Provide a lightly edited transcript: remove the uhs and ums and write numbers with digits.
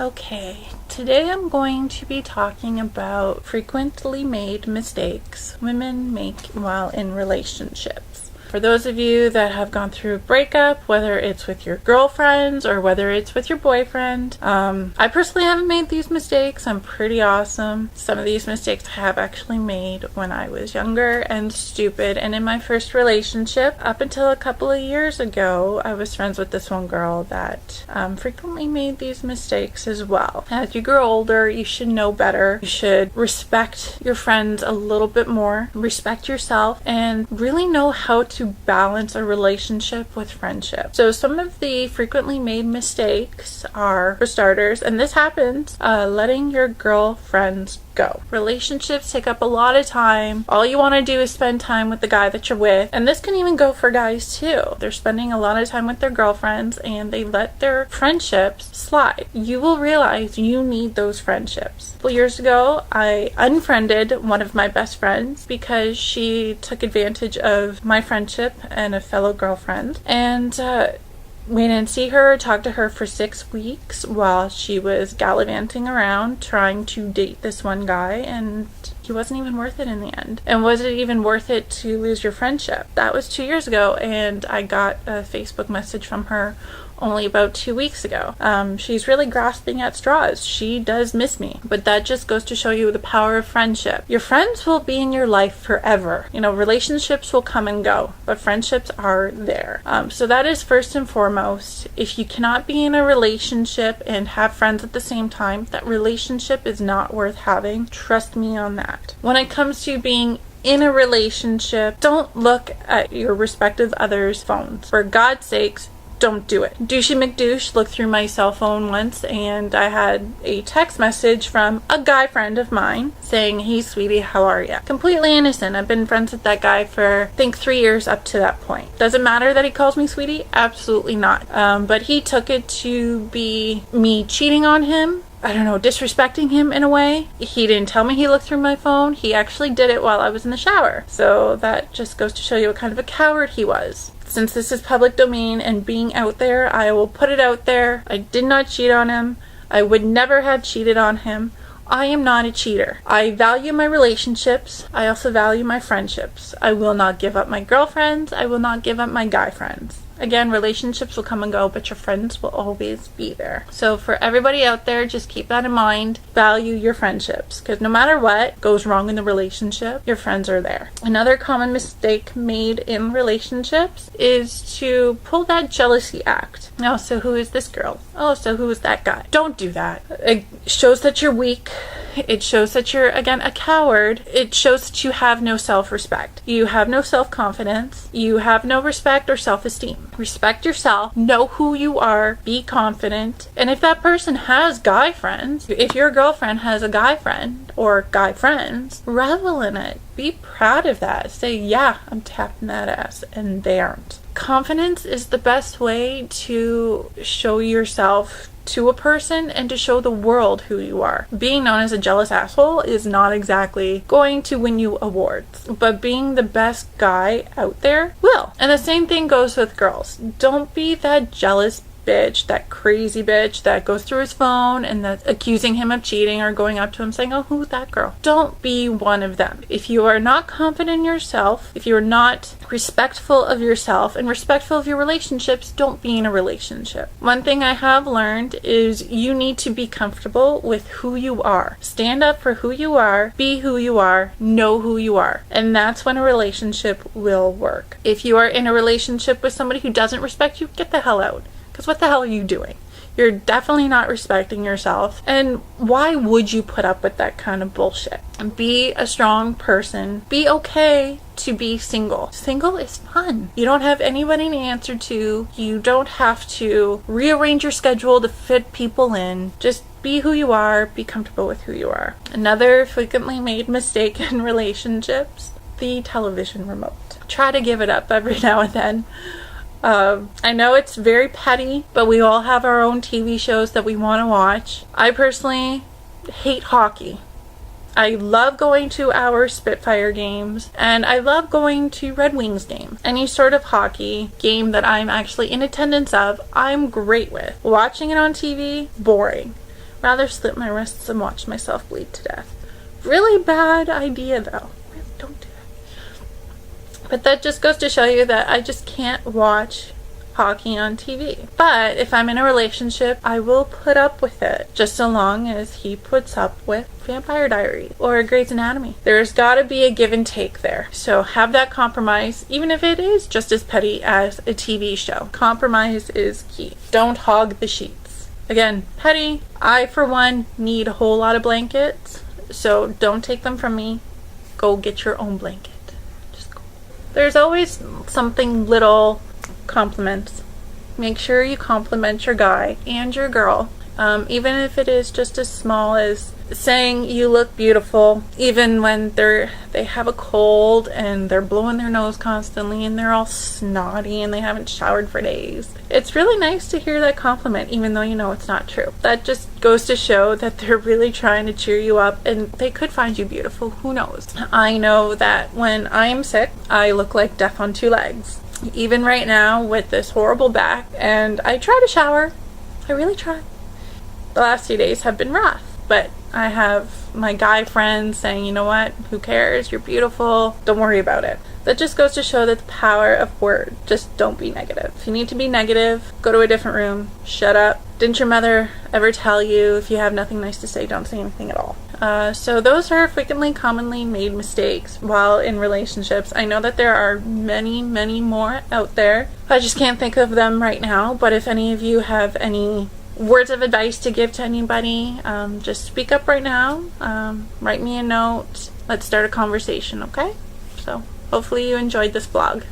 Okay, today I'm going to be talking about frequently made mistakes women make while in relationships. For those of you that have gone through a breakup, whether it's with your girlfriends or whether it's with your boyfriend, I personally haven't made these mistakes. I'm pretty awesome. Some of these mistakes I have actually made when I was younger and stupid. And in my first relationship, up until a couple of years ago, I was friends with this one girl that frequently made these mistakes as well. As you grow older, you should know better. You should respect your friends a little bit more, respect yourself, and really know how to balance a relationship with friendship. So some of the frequently made mistakes are, for starters, and this happens, letting your girlfriends go. Relationships take up a lot of time. All you want to do is spend time with the guy that you're with. And this can even go for guys too. They're spending a lot of time with their girlfriends and they let their friendships slide. You will realize you need those friendships. A couple years ago, I unfriended one of my best friends because she took advantage of my friendship and a fellow girlfriend. And we didn't see her or talk to her for 6 weeks while she was gallivanting around trying to date this one guy, and he wasn't even worth it in the end. And was it even worth it to lose your friendship? That was 2 years ago, and I got a Facebook message from her only about 2 weeks ago. She's really grasping at straws. She does miss me. But that just goes to show you the power of friendship. Your friends will be in your life forever. You know, relationships will come and go, but friendships are there. So that is first and foremost. If you cannot be in a relationship and have friends at the same time, that relationship is not worth having. Trust me on that. When it comes to being in a relationship, don't look at your respective others' phones. For God's sakes, don't do it. Douchey McDouche looked through my cell phone once and I had a text message from a guy friend of mine saying, "Hey sweetie, how are ya?" Completely innocent. I've been friends with that guy for I think 3 years up to that point. Does it matter that he calls me sweetie? Absolutely not. But he took it to be me cheating on him. I don't know, disrespecting him in a way. He didn't tell me he looked through my phone. He actually did it while I was in the shower. So that just goes to show you what kind of a coward he was. Since this is public domain and being out there, I will put it out there. I did not cheat on him. I would never have cheated on him. I am not a cheater. I value my relationships. I also value my friendships. I will not give up my girlfriends. I will not give up my guy friends. Again, relationships will come and go, but your friends will always be there. So for everybody out there, just keep that in mind. Value your friendships, because no matter what goes wrong in the relationship, your friends are there. Another common mistake made in relationships is to pull that jealousy act. Oh, so who is this girl? Oh, so who is that guy? Don't do that. It shows that you're weak. It shows that you're, again, a coward. It shows that you have no self-respect. You have no self-confidence. You have no respect or self-esteem. Respect yourself. Know who you are. Be confident. And if that person has guy friends, if your girlfriend has a guy friend or guy friends, revel in it. Be proud of that. Say, yeah, I'm tapping that ass, and they aren't. Confidence is the best way to show yourself to a person and to show the world who you are. Being known as a jealous asshole is not exactly going to win you awards, but being the best guy out there will. And the same thing goes with girls. Don't be that jealous bitch, that crazy bitch that goes through his phone and that's accusing him of cheating or going up to him saying, "Oh, who's that girl?" Don't be one of them. If you are not confident in yourself, if you are not respectful of yourself and respectful of your relationships, don't be in a relationship. One thing I have learned is you need to be comfortable with who you are. Stand up for who you are, be who you are, know who you are. And that's when a relationship will work. If you are in a relationship with somebody who doesn't respect you, get the hell out. Because what the hell are you doing? You're definitely not respecting yourself. And why would you put up with that kind of bullshit? Be a strong person. Be okay to be single. Single is fun. You don't have anybody to answer to. You don't have to rearrange your schedule to fit people in. Just be who you are. Be comfortable with who you are. Another frequently made mistake in relationships, the television remote. Try to give it up every now and then. I know it's very petty, but we all have our own TV shows that we want to watch. I personally hate hockey. I love going to our Spitfire games, and I love going to Red Wings games. Any sort of hockey game that I'm actually in attendance of, I'm great with. Watching it on TV, boring. Rather slit my wrists and watch myself bleed to death. Really bad idea though. Really don't do that. But that just goes to show you that I just can't watch hockey on TV. But if I'm in a relationship, I will put up with it, just so long as he puts up with Vampire Diaries or Grey's Anatomy. There's gotta be a give and take there. So have that compromise, even if it is just as petty as a TV show. Compromise is key. Don't hog the sheets. Again, petty. I, for one, need a whole lot of blankets, so don't take them from me. Go get your own blanket. Just go. There's always something little. Compliments. Make sure you compliment your guy and your girl, even if it is just as small as saying you look beautiful, even when they have a cold and they're blowing their nose constantly and they're all snotty and they haven't showered for days. It's really nice to hear that compliment, even though you know it's not true. That just goes to show that they're really trying to cheer you up, and they could find you beautiful. Who knows? I know that when I am sick, I look like death on two legs. Even right now with this horrible back, and I try to shower. I really try. The last few days have been rough, but I have my guy friends saying, you know what, who cares, you're beautiful, don't worry about it. That just goes to show that the power of words. Just don't be negative. If you need to be negative, go to a different room, shut up. Didn't your mother ever tell you if you have nothing nice to say, don't say anything at all? So those are frequently commonly made mistakes while in relationships. I know that there are many, many more out there. I just can't think of them right now, but if any of you have any words of advice to give to anybody, just speak up right now. Write me a note. Let's start a conversation, okay? So hopefully you enjoyed this vlog.